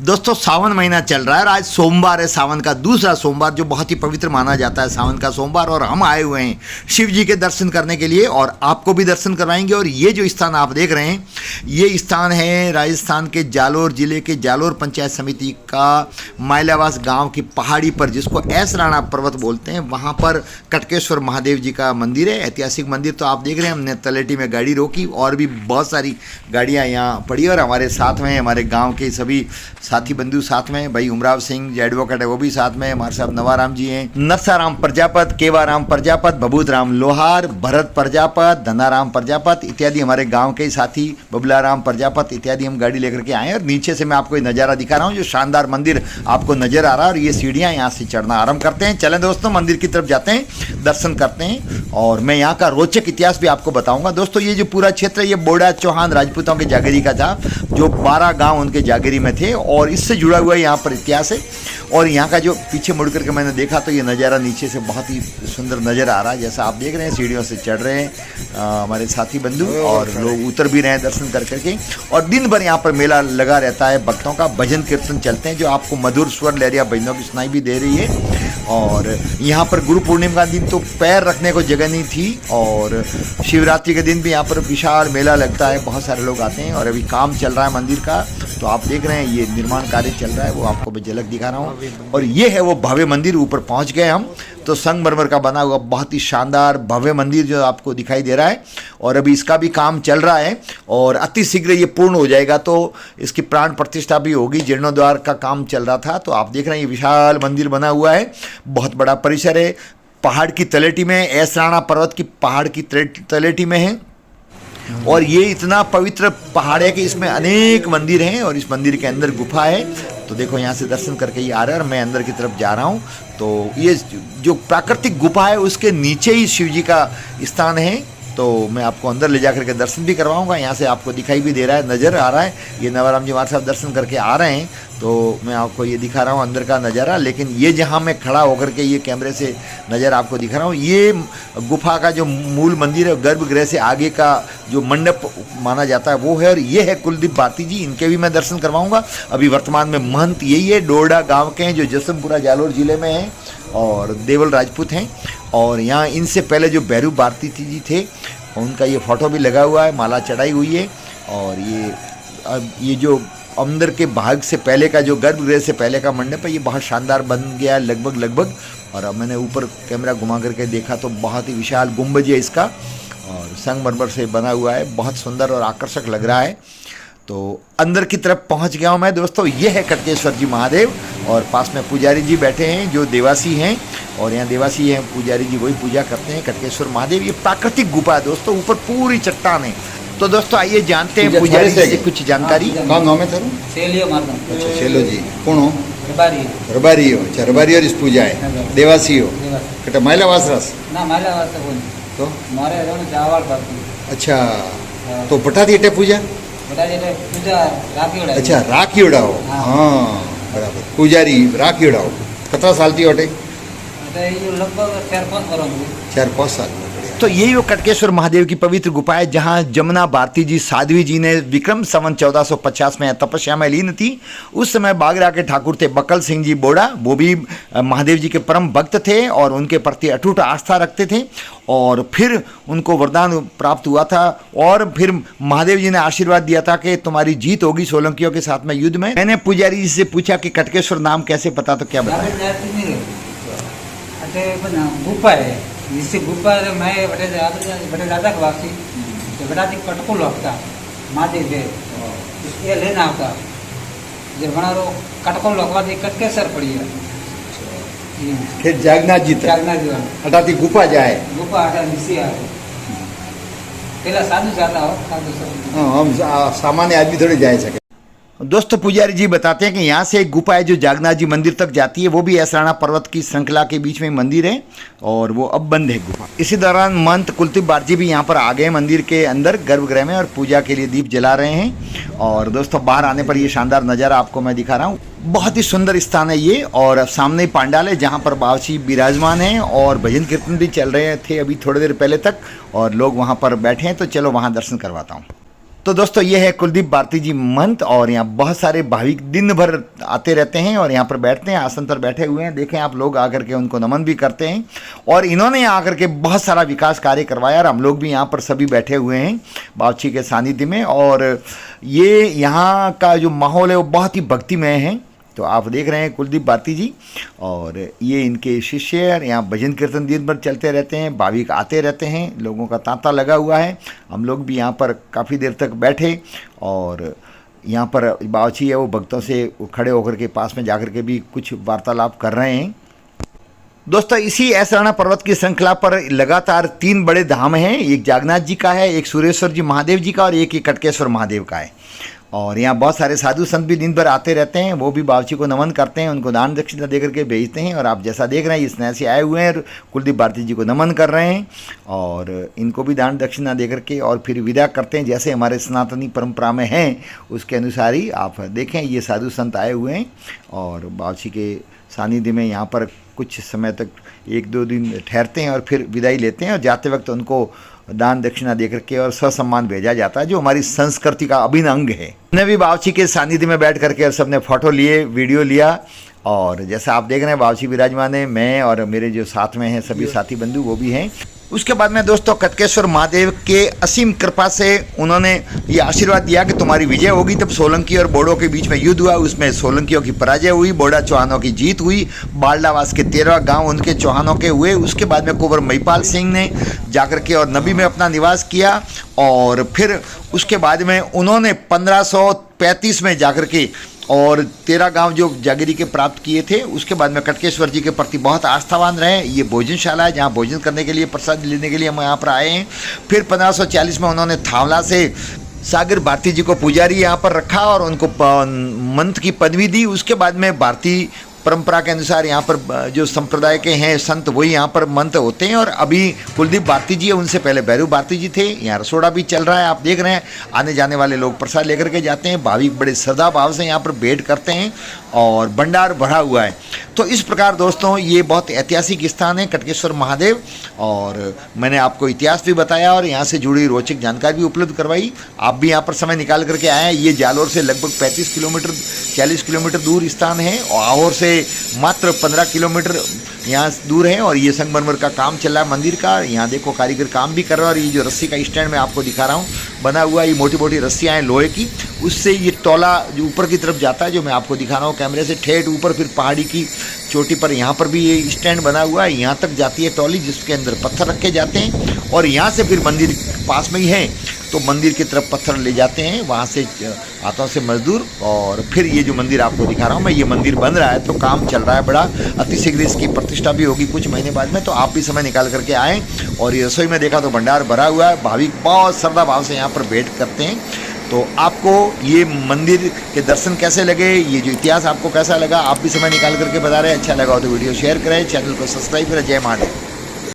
दोस्तों सावन महीना चल रहा है और आज सोमवार है, सावन का दूसरा सोमवार जो बहुत ही पवित्र माना जाता है सावन का सोमवार। और हम आए हुए हैं शिव जी के दर्शन करने के लिए और आपको भी दर्शन करवाएंगे। और ये जो स्थान आप देख रहे हैं ये स्थान है राजस्थान के जालोर जिले के जालोर पंचायत समिति का माइलावास गांव की पहाड़ी पर, जिसको एस राणा पर्वत बोलते हैं, वहाँ पर कटकेश्वर महादेव जी का मंदिर है, ऐतिहासिक मंदिर। तो आप देख रहे हैं हमने तलेटी में गाड़ी रोकी और भी बहुत सारी गाड़ियाँ यहाँ पड़ी और हमारे साथ में हमारे गाँव के सभी साथी बंधु साथ में, भाई उमराव सिंह जो एडवोकेट है वो भी साथ में, हमारे साथ नवाराम जी हैं, नरसाराम प्रजापत, केवाराम प्रजापत, बबूतराम लोहार, भरत प्रजापत, धनाराम प्रजापत इत्यादि हमारे गांव के साथी, बबलाराम प्रजापत इत्यादि हम गाड़ी लेकर के आए। और नीचे से मैं आपको ये नज़ारा दिखा रहा हूँ, जो शानदार मंदिर आपको नजर आ रहा है। और ये सीढ़ियाँ यहाँ से चढ़ना आरम्भ करते हैं। चलें दोस्तों मंदिर की तरफ जाते हैं, दर्शन करते हैं और मैं यहाँ का रोचक इतिहास भी आपको बताऊँगा। दोस्तों ये जो पूरा क्षेत्र है ये बोड़ा चौहान राजपूतों के जागीरी का था, जो 12 गाँव उनके जागीरी में थे और इससे जुड़ा हुआ यहाँ पर इतिहास है। और यहाँ का जो पीछे मुड़ करके मैंने देखा तो ये नज़ारा नीचे से बहुत ही सुंदर नज़र आ रहा है। जैसा आप देख रहे हैं सीढ़ियों से चढ़ रहे हैं हमारे साथी बंधु और लोग उतर भी रहे हैं दर्शन कर करके। और दिन भर यहाँ पर मेला लगा रहता है, भक्तों का भजन कीर्तन चलते हैं जो आपको मधुर स्वर लहरिया भजनों की सुनाई भी दे रही है। और यहाँ पर गुरु पूर्णिमा का दिन तो पैर रखने को जगह नहीं थी और शिवरात्रि के दिन भी यहाँ पर विशाल मेला लगता है, बहुत सारे लोग आते हैं। और अभी काम चल रहा है मंदिर का, तो आप देख रहे हैं ये निर्माण कार्य चल रहा है, वो आपको मैं झलक दिखा रहा हूँ। और ये है वो भव्य मंदिर, ऊपर पहुँच गए हम। तो संगमरमर का बना हुआ बहुत ही शानदार भव्य मंदिर जो आपको दिखाई दे रहा है और अभी इसका भी काम चल रहा है और अति शीघ्र ये पूर्ण हो जाएगा तो इसकी प्राण प्रतिष्ठा भी होगी। जीर्णोद्धार का काम चल रहा था। तो आप देख रहे हैं ये विशाल मंदिर बना हुआ है, बहुत बड़ा परिसर है, पहाड़ की तलेटी में, एस राणा पर्वत की पहाड़ की तलेटी में है। और ये इतना पवित्र पहाड़ है कि इसमें अनेक मंदिर हैं और इस मंदिर के अंदर गुफा है। तो देखो यहाँ से दर्शन करके ये आ रहा है और मैं अंदर की तरफ जा रहा हूँ। तो ये जो प्राकृतिक गुफा है उसके नीचे ही शिव जी का स्थान है। तो मैं आपको अंदर ले जाकर के दर्शन भी करवाऊंगा। यहाँ से आपको दिखाई भी दे रहा है, नज़र आ रहा है। ये नवाराम जी हमारे साथ दर्शन करके आ रहे हैं तो मैं आपको ये दिखा रहा हूँ अंदर का नज़ारा। लेकिन ये जहाँ मैं खड़ा होकर के ये कैमरे से नज़र आपको दिखा रहा हूँ, ये गुफा का जो मूल मंदिर है, गर्भगृह से आगे का जो मंडप माना जाता है वो है। और ये है कुलदीप भारती जी, इनके भी मैं दर्शन करवाऊँगा। अभी वर्तमान में महंत यही है, डोरडा गाँव के हैं जो जसमपुरा जालोर जिले में हैं और देवल राजपूत हैं। और यहाँ इनसे पहले जो भैरू भारती जी थे उनका ये फ़ोटो भी लगा हुआ है, माला चढ़ाई हुई है। और ये जो अंदर के भाग से पहले का जो गर्भगृह से पहले का मंडप है ये बहुत शानदार बन गया है लगभग। और अब मैंने ऊपर कैमरा घुमा करके देखा तो बहुत ही विशाल गुंबज है इसका और संगमरमर से बना हुआ है, बहुत सुंदर और आकर्षक लग रहा है। तो अंदर की तरफ पहुंच गया हूं मैं दोस्तों। ये है कटकेश्वर जी महादेव और पास में पुजारी जी बैठे हैं जो देवासी हैं और यहाँ देवासी हैं पुजारी जी, वही पूजा करते हैं कटकेश्वर महादेव। ये प्राकृतिक गुफा है दोस्तों, ऊपर पूरी चट्टान है। तो दोस्तों आइए जानते हैं पुजारी जी से कुछ जानकारी। कहाँ गाँव में था? अच्छा सेलो जी कौन हो? रबारी हो। अच्छा रबारी और इस पूजा है देवासी हो कटा माइलावास रस ना माइलावास तो मारे जावल करती। अच्छा तो बटा थी एटे पूजा? अच्छा राखी उड़ाओ। हाँ बराबर, पुजारी राखी उड़ाओ। कितना साल थी ओटे? लगभग 4-5 साल। तो यही वो कटकेश्वर महादेव की पवित्र गुफा है जहाँ जमुना भारती जी साध्वी जी ने विक्रम संवत 1450 में तपस्या में लीन थी। उस समय बागरा के ठाकुर थे बकल सिंह जी बोड़ा, वो भी महादेव जी के परम भक्त थे और उनके प्रति अटूट आस्था रखते थे। और फिर उनको वरदान प्राप्त हुआ था और फिर महादेव जी ने आशीर्वाद दिया था कि तुम्हारी जीत होगी सोलंकियों के साथ में युद्ध में। मैंने पुजारी जी से पूछा कि कटकेश्वर नाम कैसे पता, तो क्या बताया? गुफा है, जिससे गुफा मैं बड़े दादा का वासी बड़ा कटको लगता महादेव ये लेना होता जब बना रो कटको लगवा दी कटकेसर पड़ी है। फिर जागनाथ जी हटाती गुफा जाए, गुफा हटा नीचे आए पहला साधु जाता हो साधु हम सामान्य आदमी थोड़े जा सके। दोस्तों पुजारी जी बताते हैं कि यहाँ से एक गुफा है जो जागनाथ जी मंदिर तक जाती है, वो भी एस राणा पर्वत की श्रृंखला के बीच में मंदिर है और वो अब बंद है गुफा। इसी दौरान महंत कुलदीप भारती भी यहाँ पर आ गए मंदिर के अंदर गर्भगृह में और पूजा के लिए दीप जला रहे हैं। और दोस्तों बाहर आने पर ये शानदार नज़ारा आपको मैं दिखा रहा हूँ, बहुत ही सुंदर स्थान है ये। और सामने पांडाल है जहाँ पर बाबा विराजमान हैं और भजन कीर्तन भी चल रहे थे अभी थोड़ी देर पहले तक और लोग वहाँ पर बैठे हैं। तो चलो वहाँ दर्शन करवाता हूँ। तो दोस्तों ये है कुलदीप भारती जी महंत, और यहाँ बहुत सारे भाविक दिन भर आते रहते हैं और यहाँ पर बैठते हैं, आसन पर बैठे हुए हैं। देखें आप, लोग आकर के उनको नमन भी करते हैं और इन्होंने यहाँ आकर के बहुत सारा विकास कार्य करवाया और हम लोग भी यहाँ पर सभी बैठे हुए हैं बाबूजी के सानिध्य में। और ये यहाँ का जो माहौल है वो बहुत ही भक्तिमय है। तो आप देख रहे हैं कुलदीप भारती जी, और ये इनके शिष्य हैं। यहाँ भजन कीर्तन दिन भर चलते रहते हैं, भाविक आते रहते हैं, लोगों का तांता लगा हुआ है। हम लोग भी यहाँ पर काफ़ी देर तक बैठे और यहाँ पर बाबूजी है वो भक्तों से खड़े होकर के पास में जाकर के भी कुछ वार्तालाप कर रहे हैं। दोस्तों इसी ऐसराना पर्वत की श्रृंखला पर लगातार 3 बड़े धाम हैं। एक जागन्नाथ जी का है, एक सूर्येश्वर जी महादेव जी का और एक कटकेश्वर महादेव का है। और यहाँ बहुत सारे साधु संत भी दिन भर आते रहते हैं, वो भी बाबूजी को नमन करते हैं, उनको दान दक्षिणा दे करके भेजते हैं। और आप जैसा देख रहे हैं ये सन्यासी आए हुए हैं, कुलदीप भारती जी को नमन कर रहे हैं और इनको भी दान दक्षिणा दे करके और फिर विदा करते हैं, जैसे हमारे सनातनी परंपरा में हैं उसके अनुसार ही। आप देखें ये साधु संत आए हुए हैं और बाबूजी के सानिध्य में यहाँ पर कुछ समय तक 1-2 दिन ठहरते हैं और फिर विदाई लेते हैं। और जाते वक्त उनको दान दक्षिणा देकर के और ससम्मान भेजा जाता है, जो हमारी संस्कृति का अभिन्न अंग है। हमने भी बाबूजी के सानिध्य में बैठ करके और सबने फोटो लिए, वीडियो लिया। और जैसा आप देख रहे हैं बाबूजी विराजमान है, मैं और मेरे जो साथ में हैं सभी साथी बंधु वो भी हैं। उसके बाद में दोस्तों कटकेश्वर महादेव के असीम कृपा से उन्होंने ये आशीर्वाद दिया कि तुम्हारी विजय होगी। तब सोलंकी और बोडो के बीच में युद्ध हुआ, उसमें सोलंकियों की पराजय हुई, बोडा चौहानों की जीत हुई। बालडावास के 13 गांव उनके चौहानों के हुए। उसके बाद में कुंवर महिपाल सिंह ने जाकर के और नबी में अपना निवास किया और फिर उसके बाद में उन्होंने 1535 में जाकर के और 13 गांव जो जागीरी के प्राप्त किए थे। उसके बाद में कटकेश्वर जी के प्रति बहुत आस्थावान रहे। ये भोजनशाला है जहाँ भोजन करने के लिए, प्रसाद लेने के लिए हम यहाँ पर आए हैं। फिर 1540 में उन्होंने थावला से सागर भारती जी को पुजारी यहाँ पर रखा और उनको मंत्र की पदवी दी। उसके बाद में भारतीय परंपरा के अनुसार यहाँ पर जो संप्रदाय के हैं संत वही यहाँ पर मंत होते हैं। और अभी कुलदीप भारती जी है, उनसे पहले भैरू भारती जी थे। यहाँ रसोड़ा भी चल रहा है, आप देख रहे हैं। आने जाने वाले लोग प्रसाद लेकर के जाते हैं, भाविक बड़े श्रद्धा भाव से यहाँ पर भेंट करते हैं और भंडार भरा हुआ है। तो इस प्रकार दोस्तों ये बहुत ऐतिहासिक स्थान है कटकेश्वर महादेव, और मैंने आपको इतिहास भी बताया और यहाँ से जुड़ी रोचक जानकारी भी उपलब्ध करवाई। आप भी यहाँ पर समय निकाल करके आए हैं। ये जालोर से लगभग 35 किलोमीटर 40 किलोमीटर दूर स्थान है और आहोर से मात्र 15 किलोमीटर यहाँ दूर है। और ये संगमरमर का काम चल रहा है मंदिर का। यहाँ देखो कारीगर काम भी कर रहा है। और ये जो रस्सी का स्टैंड मैं आपको दिखा रहा हूँ बना हुआ, ये मोटी मोटी रस्सियाँ हैं लोहे की, उससे ये तौला जो ऊपर की तरफ जाता है, जो मैं आपको दिखा रहा हूँ कैमरे से, ठेठ ऊपर फिर पहाड़ी की चोटी पर यहाँ पर भी ये स्टैंड बना हुआ है। यहाँ तक जाती है ट्रॉली जिसके अंदर पत्थर रखे जाते हैं और यहाँ से फिर मंदिर पास में ही है तो मंदिर की तरफ पत्थर ले जाते हैं वहाँ से हाथों से मजदूर। और फिर ये जो मंदिर आपको दिखा रहा हूँ मैं, ये मंदिर बन रहा है तो काम चल रहा है बड़ा। अतिशीघ्र इसकी प्रतिष्ठा भी होगी कुछ महीने बाद में। तो आप भी समय निकाल करके आएँ। और ये रसोई में देखा तो भंडार भरा हुआ है, भाविक बहुत श्रद्धा भाव से यहाँ पर भेंट करते हैं। तो आपको ये मंदिर के दर्शन कैसे लगे, ये जो इतिहास आपको कैसा लगा, आप भी समय निकाल करके बता रहे हैं। अच्छा लगा हो तो वीडियो शेयर करें, चैनल को सब्सक्राइब करें। जय महादेव।